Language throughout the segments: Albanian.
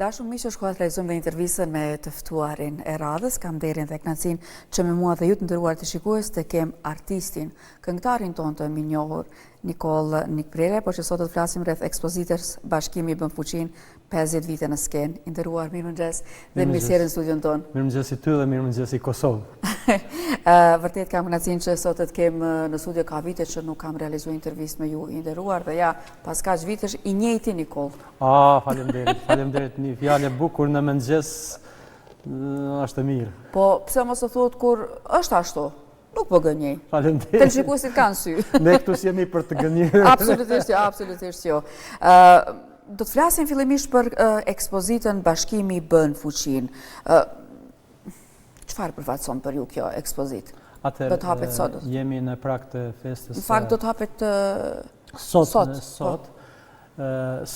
Dashur miq, shkoj të realizojmë dhe intervistën me të ftuarin e radhës. Kam nderin dhe kënaqësinë që me mua dhe ju të nderuar të shikues të kem artistin, këngëtarin tonë të minjohur, Nikol Nikprele, por që sot do të flasim rreth ekspozitës Bashkimi bën fuqinë 50 vite në skenë. I nderuar, mirëmëngjes dhe mirësjellje në studion tonë. Mirëmëngjes i ty dhe mirëmëngjes i Kosovë. Vërtet kam kënaqësinë që sot të kem në studio, ka vite që nuk kam realizuar intervistë me ju, i nderuar, dhe ja, pas kaq vitesh i njëjti Nikol. Faleminderit, një fjalë e bukur në mëngjes është e mirë. Po pse mos e thuat kur është ashtu? Nuk po gënjej. Faleminderit. Të shikuesit kanë sy. Ne këtu jemi për të gënjur. Absolutisht jo. Do të flasim fillimisht për ekspozitën Bashkimi bën fuqinë. Çfarë përfaqëson për ju kjo ekspozitë? Do të hapet sot. Jemi në prag të festës. Në fakt do të hapet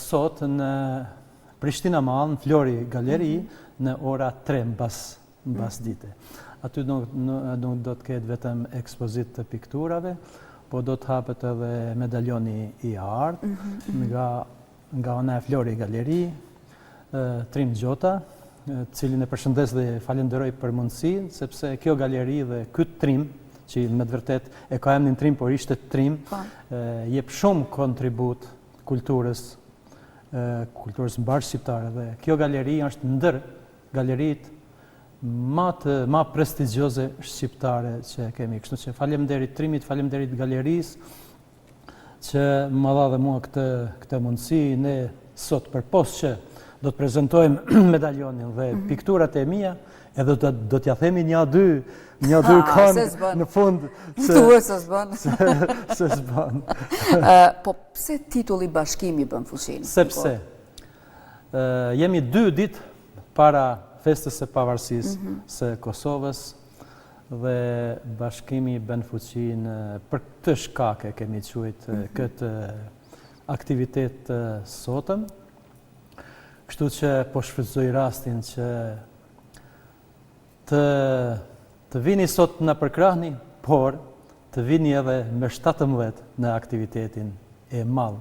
sot në Prishtina Mall, në Flori Galeri, në ora 3 mbas dite. Aty nuk do të ketë vetëm ekspozitë të pikturave, po do të hapet edhe medaljoni i artë nga ana e Flori Galeri, Trim Gjota, cilin e përshëndes dhe falenderoj për mundësinë, sepse kjo galeri dhe ky trim, që me të vërtet e ka emrin trim, por ishte trim, jep shumë kontribut kulturës mbar shqiptare, dhe kjo galeri është ndër galeritë ma prestigjioze shqiptare që kemi. Kështu që faleminderit trimit, faleminderit galerisë që më dha dhe mua këtë mundësi. Ne sot përpos që do të prezantojmë medaljonin dhe pikturat e mia, edhe do t'ja themi një dy kanë në fund. Thuhet se s'bën. Se s'bën. Po pse titulli Bashkimi bën fuqinë? Sepse jemi 2 ditë para festës së pavarësisë së Kosovës dhe Bashkimi bën fuqinë për këtë shkake kemi quajtur këtë aktivitet sotëm. Kështu që po shfrytëzoj rastin që të vini sot në përkrahni, por të vini edhe me 17 në aktivitetin e madh.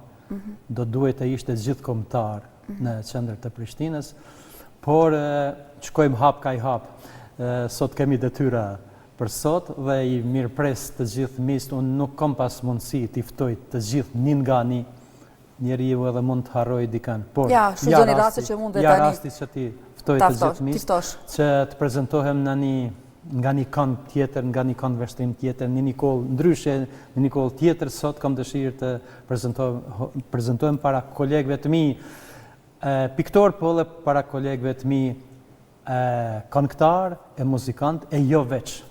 Do duhet të ishte gjithkombëtar në qendër të Prishtinës, por shkojmë hap kaj hap. Sot kemi detyra për sot dhe i mirëpres të gjithë miqt. Unë nuk kam pas mundësi t'i ftoj të gjithë një nga një, njeriu edhe mund të harroj dikën. Por ja rasti që t'i ftoj të gjithë miqt, që të prezantohem nga një kënd tjetër, nga një kënd vështrim tjetër, një Nikol ndryshe, një Nikol tjetër. Sot kam dëshirë të prezantohem para kolegëve të mi piktor, po edhe para kolegëve të mi këngëtar e muzikant e jo veç.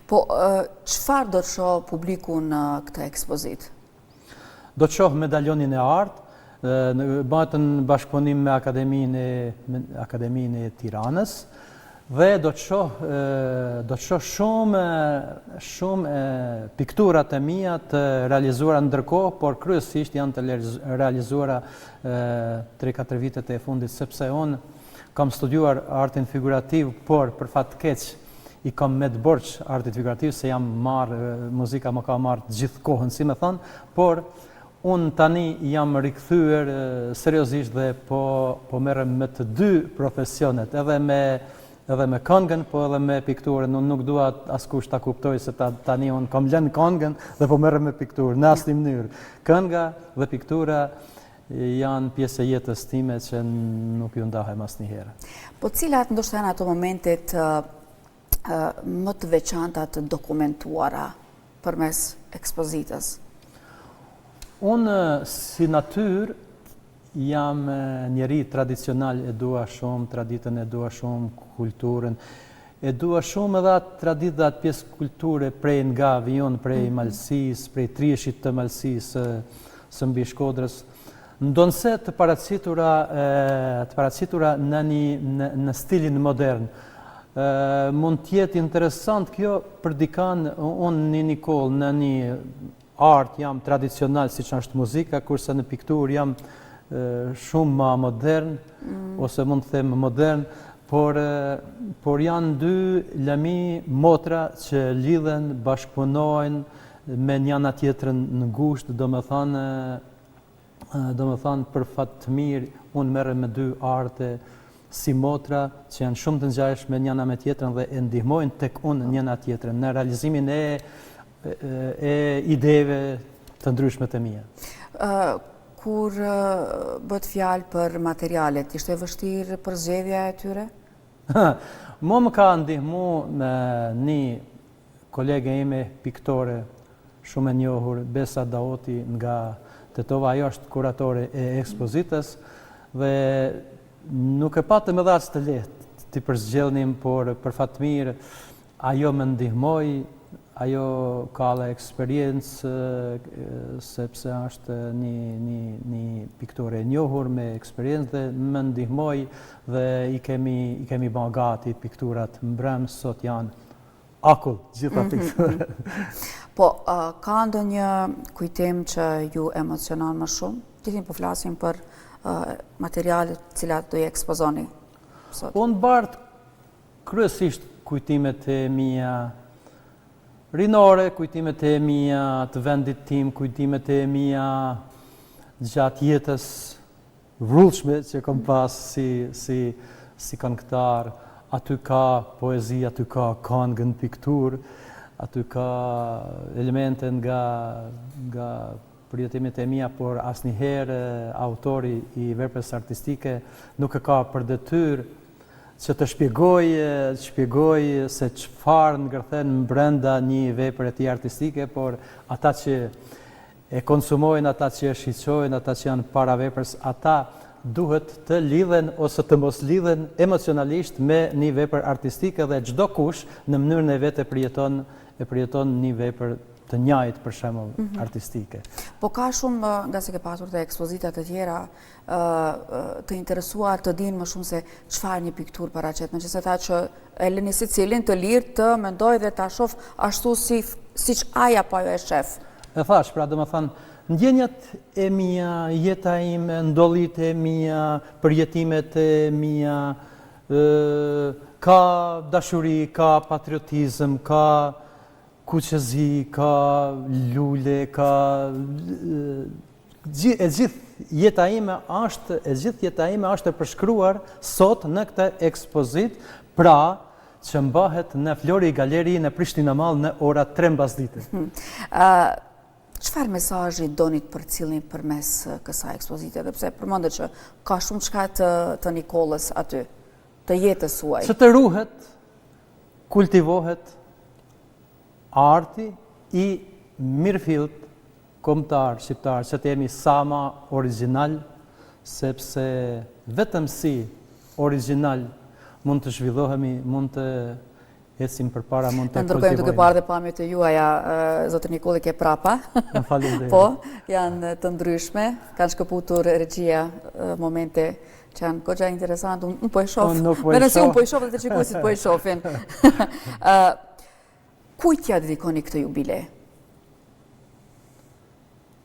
Po çfarë do të shoh publiku në këtë ekspozitë? Do të shoh medaljonin e artë, bëhet në bashkëpunim me Akademinë e Tiranës, dhe do të shoh shumë pikturat e mia të realizuara ndërkohë, por kryesisht janë të realizuara 3-4 vitet e fundit, sepse unë kam studiuar artin figurativ, por për fat keq i kam me të borç artit figurativ, se muzika më ka marrë gjithë kohën, si me thënë, por unë tani jam rikthyer seriozisht dhe po merrem me të 2 profesionet, edhe me këngën, po edhe me pikturën. Unë nuk dua askush ta kuptoj se tani unë kam lënë këngën dhe po merrem me pikturën, në asnjë mënyrë. Kënga dhe piktura janë pjesë e jetës time që nuk ju ndahem asnjëherë. Po cilat ndoshta janë ato momentet më të veçanta të dokumentuara përmes ekspozitës? Unë si natyrë jam njeri tradicional, e dua shumë traditën, e dua shumë kulturën, e dua shumë edhe atë traditë dhe atë pjesë kulture prej nga Vion, prej Malësisë, prej Trieshit të Malësisë së mbi Shkodrës. Ndonse të paraqitura në stilin modern. Mund t'jetë interesant kjo për dikan, unë një Nikol në një art jam tradicional, si që është muzika, kurse në piktur jam shumë ma modern, ose mund të them modern, por janë 2 lëmi motra që lidhen, bashkëpunojnë me njëna tjetrën në gusht, do me thënë do më thonë për fatë të mirë, unë merrem me dy arte si motra që janë shumë të ngjashme njëna me tjetrën dhe e ndihmojnë tek unë njëna tjetrën në realizimin e ideve të ndryshme të mia. Kur bëhet fjalë për materialet, ishte vështirë për zgjedhja e tyre? Më ka ndihmu me një kolege ime piktore shumë e njohur, Besa Daoti nga Tetova, ajo është kuratore e ekspozitës dhe nuk e patëm edhe as të lehtë të përzgjedhnim, por për fat mirë ajo më ndihmoi, ajo ka dhe eksperiencë sepse është një piktore e njohur me eksperiencë dhe më ndihmoi dhe i kemi bërë gati pikturat mbrëm, sot janë akull gjitha pikturat. Po, ka ndonjë kujtim që ju emocionon më shumë? Gjithim po flasim për materialet cilat do i ekspozoni sot. Unë bartë kryesisht kujtimet e mia rinore, kujtimet e mia të vendit tim, kujtimet e mia gjatë jetës vrullshme që kam pas si këngëtar. Aty ka poezi, aty ka këngën, pikturë, aty ka elemente nga përjetimet e mia, por asnjëherë autori i veprës artistike nuk e ka për detyrë që të shpjegoj se çfarë ngërthen brenda një vepre të artistike, por ata që e konsumojnë, ata që e shiqojnë, ata që janë para veprës, ata duhet të lidhen ose të mos lidhen emocionalisht me një vepër artistike dhe çdo kush në mënyrën e vet e përjeton një vepër të njëjtë, për shembull artistike. Po ka shumë, nga se ke pasur të ekspozitat të tjera, të interesuar të dinë më shumë se çfarë një pikturë paraqet, megjithëse ata që e lëni secilin të lirë të mendojë dhe ta shoh ashtu siç ai apo ajo e shef. E thash, pra domethënë ndjenjat e mia, jeta ime, ndollit e mia, përjetimet e mia, ka dashuri, ka patriotizëm, ka kuqezi, ka lule, ka e gjithë jeta ime është e përshkruar sot në këtë ekspozit, pra që mbahet në Flori Galeri në Prishtinë Mall në ora 3 mbasdite. Çfarë mesazhi donit përcjellni përmes kësaj ekspozite, dhe pse përmendet që ka shumë çka të Nikollës aty, të jetës suaj. Që të ruhet, kultivohet arti i mirëfillt kombëtar shqiptar, që të jemi sa ma original, sepse vetëm si original mund të zhvillohemi, mund të ecim përpara, mund të kultivojmë. Ndërkohë duke parë dhe pamjet e juaja, zoti Nikolli ke prapa. Po, janë të ndryshme, kanë shkëputur regjia momente që janë goxha interesante. Unë po e shoh. Unë po e shoh dhe të shikuesit po e shohin. Kujt ja dedikoni këtë jubile?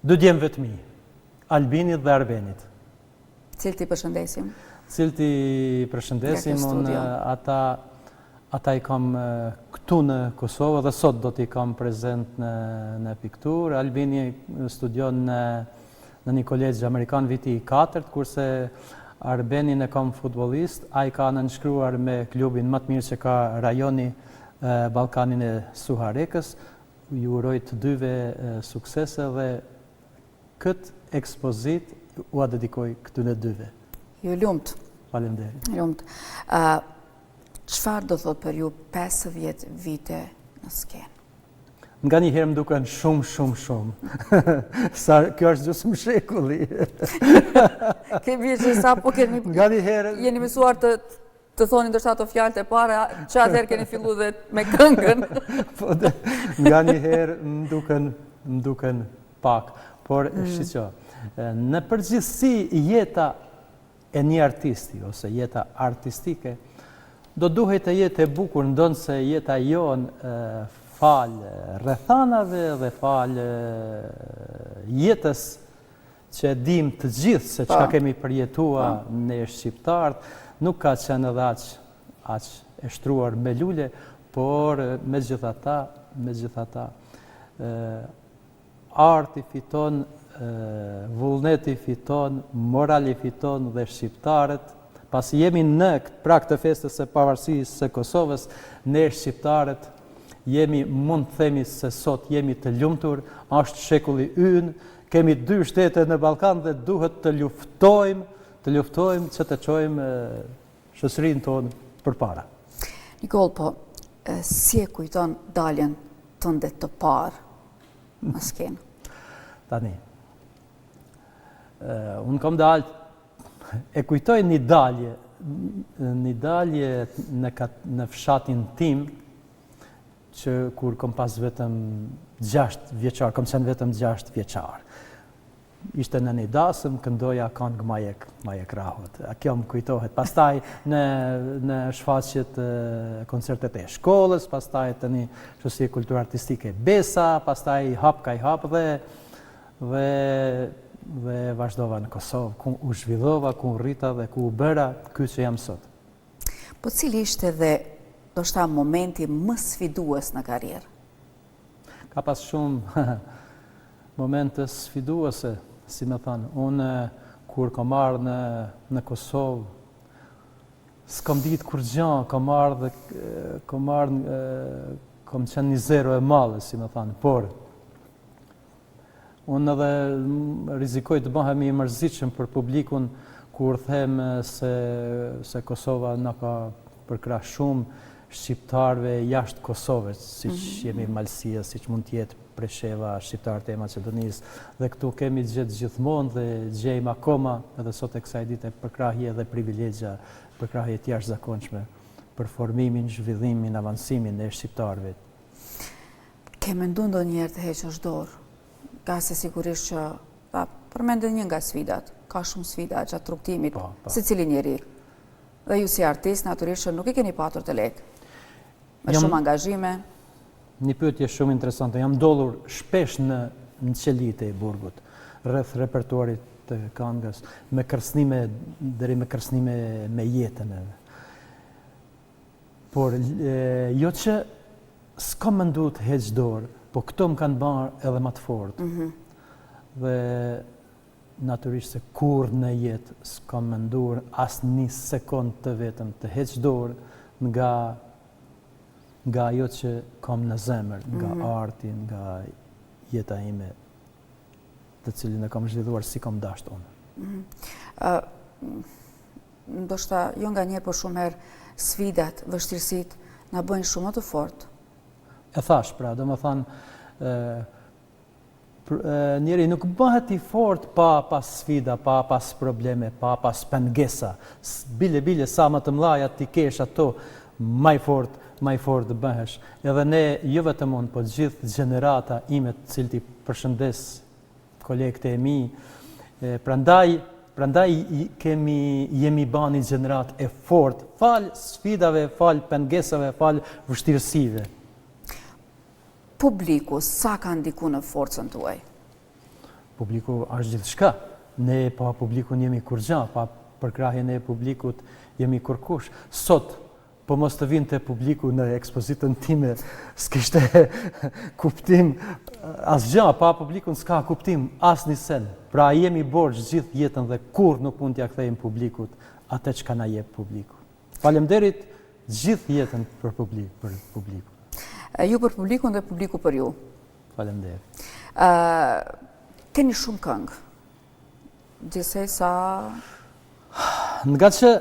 Dy djemve të mi, Albinit dhe Arbenit. Cilët i përshëndesim? Cilët i përshëndesim, unë ata i kam këtu në Kosovë dhe sot do t'i kam prezent në pikturë. Albini studion në një kolegj amerikan viti i 4, kurse Arbenin e kam futbolist, a i ka nënshkruar me klubin më të mirë që ka rajoni Ballkanin e Suharekës. Ju uroj të dyve suksese dhe këtë ekspozit u dedikoj këtyre dyve. Ju lumt. Faleminderit. Lumt. Çfarë do thot për ju 50 vite në skenë? Nga një herë më duken shumë. Sa kjo është gjysmë shekulli. Kemi që sa po kemi jeni mësuar të thoni ndoshta ato fjalët e para, që atëherë keni fillu dhe me këngën. Nga një herë më duken pak, por shiqo, në përgjithësi jeta e një artisti ose jeta artistike do duhet të jetë e bukur, ndonë se jeta jonë falë rrethanave dhe falë jetës që dim të gjithë se çka kemi përjetua ne shqiptarët, nuk ka qenë edhe aq e shtruar me lule, por megjithatë arti fiton vullneti fiton, morali fiton dhe shqiptarët, pasi jemi në prag të festës së pavarësisë së Kosovës, ne shqiptarët jemi, mund të themi se sot jemi të lumtur, është shekulli ynë, kemi 2 shtete në Ballkan dhe duhet të luftojmë që të çojmë shoqërinë tonë përpara. Nikol, po si e kujton daljen tënde të parë në skenë? Tani, unë kam dalë, e kujtoj një dalje në fshatin tim, që kur kom pas vetëm 6 vjeçar, kom qenë vetëm 6 vjeçar. Ishte në një dasëm, këndoja këngë Majek Rahut. Kjo më kujtohet. Pastaj në shfaqjet koncertet e shkollës, pastaj të një shoqëri kulturore artistike Besa, pastaj hap dhe vazhdova në Kosovë, ku u zhvillova, ku u rrita dhe ku u bëra ky që jam sot. Po cili ishte dhe do shta momenti më sfidues në karrierë? Ka pas shumë momente sfiduese, si me thanë. Unë, kur kam ardhë në Kosovë, s'kam ditë kur gjanë, kam qenë një zero e madhe, si me thanë, por unë edhe rizikoj të bëhem i mërzitshëm për publikun kur them se Kosova na ka përkrah shumë shqiptarëve jashtë Kosovës, siç jemi Malësia, siç mund të jetë Presheva, shqiptarët e Maqedonisë, dhe këtu kemi gjetë gjithmonë dhe gjejmë akoma edhe sot e kësaj dite përkrahje dhe privilegja, përkrahje të jashtëzakonshme për formimin, zhvillimin, avancimin e shqiptarëve. Ke menduar ndonjëherë të heqësh dorë? Ka se sigurisht që përmendën një nga sfidat, ka shumë sfida gjatë rrugtimit, secili njeri. Dhe ju si artist, natyrisht që nuk i keni patur të lehtë. Me shumë angazhime. Një pyetje shumë interesante. Jam ndodhur shpesh në qelitë e burgut, rreth repertuarit të këngës, me kërcënime, deri me kërcënime me jetën. Por jo që s'kam menduar të heq dorë, po këto më kanë bërë edhe më të fortë. Dhe natyrisht se kur në jetë s'kam menduar as një sekond të vetëm të heq dorë nga ajo që kam në zemër, nga arti, nga jeta ime, të cilin e kam zhvilluar si kam dashur unë. Ndoshta jo nga njerë, por shumë herë sfidat, vështirësitë na bëjnë shumë më të fortë. E thash, pra, do më thanë, njeri nuk bëhet i fort pa pas sfida, pa pas probleme, pa pas pengesa. Bile sa më të mëdha ti kesh ato, më i fort bëhesh. Edhe ne, jo vetëm unë, po gjithë gjenerata ime, të cilët i përshëndes kolegët e mi, prandaj jemi bani gjenerat e fort, fal sfidave, fal pengesave, fal vështirësive. Publiku, sa ka ndiku në forcën tuaj? Publiku është gjithçka. Ne pa publikun jemi kurrgjë, pa përkrahjen e publikut jemi kurkush. Sot, po mos të vinte publiku në ekspozitën time, s'kishte kuptim asgjë, pa publikun s'ka kuptim asnjë sen. Pra jemi borxh gjithë jetën dhe kur nuk mund t'ia kthejmë publikut atë çka na jep publiku. Faleminderit gjithë jetën për publiku. Ju për publikun dhe publiku për ju. Faleminderit. Keni shumë këngë. Gjithsej sa... Nga që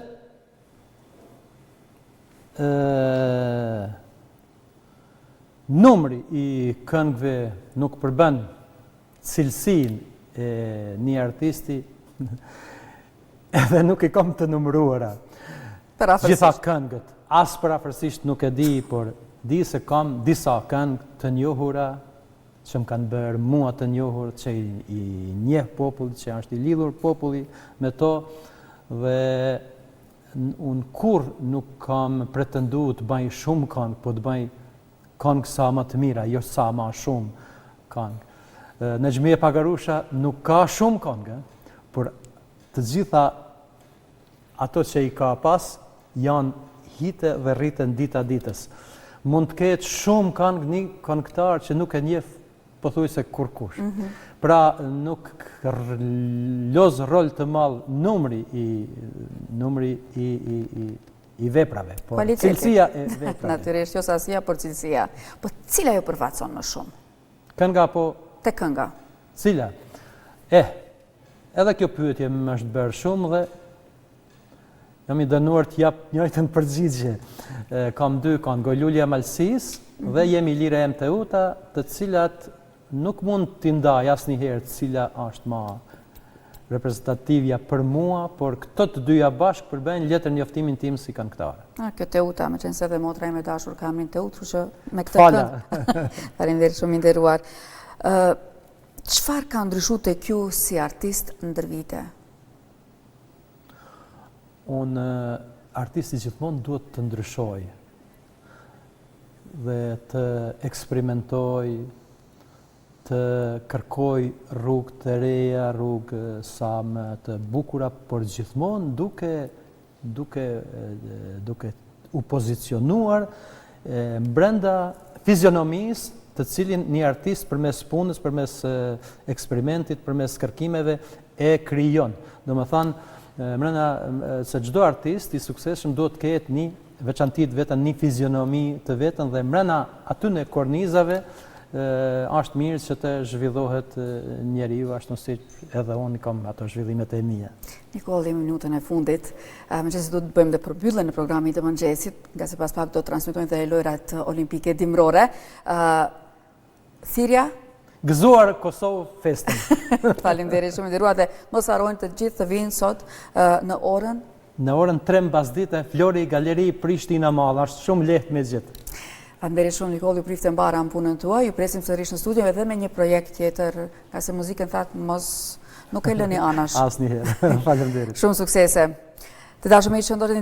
numri i këngëve nuk përben cilësinë e një artisti, edhe nuk i kam të numëruara. Gjitha këngët. As parafërsisht nuk e di, por di se kam disa këngë të njohura që më kanë bërë mua të njohur, që i njeh populli, që është i lidhur populli me to, dhe unë kur nuk kam pretenduar të bëj shumë këngë, po të bëj këngë sa më të mira, jo sa më shumë këngë. Nexhmia Pagarusha nuk ka shumë këngë, por të gjitha ato që i ka pas janë hite dhe rriten dita ditës. Mund të ketë shumë këngë një këngëtar që nuk e njeh pothuajse kurkush. Pra nuk loz rol të madh numri i veprave, por cilësia e veprave. Natyrisht, jo sasia, por cilësia. Po cila ju përfaqëson më shumë? Kënga po? Te kënga. Cila? Edhe kjo pyetje më është bërë shumë dhe jam i dënuar të jap njëjtën përgjigje. Kam dy kanë Golulja Malsis dhe Jemi Lira MTU-ta, të cilat nuk mund t'i ndaj asnjëherë cila është më reprezentativja për mua, por këto të dyja bashkë përbëjnë letër njoftimin tim si këngëtare. Kjo Teuta, me qenë se dhe motra ime dashur ka emrin Teut, kështu që me këtë këngë. Faleminderit shumë, i nderuar. Çfarë ka ndryshuar tek ju si artist ndër vite? Unë artisti gjithmonë duhet të ndryshoj dhe të eksperimentoj, të kërkoj rrugë të reja, rrugë sa më të bukura, por gjithmonë duke u pozicionuar brenda fizionomisë të cilin një artist përmes punës, përmes eksperimentit, përmes kërkimeve e krijon. Domethënë, brenda se çdo artist i suksesshëm duhet të ketë një veçanti të vetën, një fizionomi të vetën dhe brenda atyne kornizave është mirë që të zhvillohet njeriu ashtu si edhe unë kam ato zhvillimet e mia. Nikol, jemi minutën e fundit. Meqense do të bëjmë dhe përmbylljen e programit të mëngjesit, nga se pas pak do të transmetojnë dhe lojrat olimpike dimrore. Thirrja? Gëzuar Kosovë festën. Faleminderit shumë, nderuar, dhe mos harrojnë të gjithë të vinë sot në orën 3 mbasdite, Flori Galeri Prishtina Mall, është shumë lehtë me gjithë. Faleminderit shumë, Nikol, ju prifte mbara në punën tuaj, ju presim sërish në studio edhe me një projekt tjetër, ka se muzikën thatë mos nuk e lëni anash. Asnjëherë. Faleminderit. Shumë suksese. Të dashur miq që ndodhet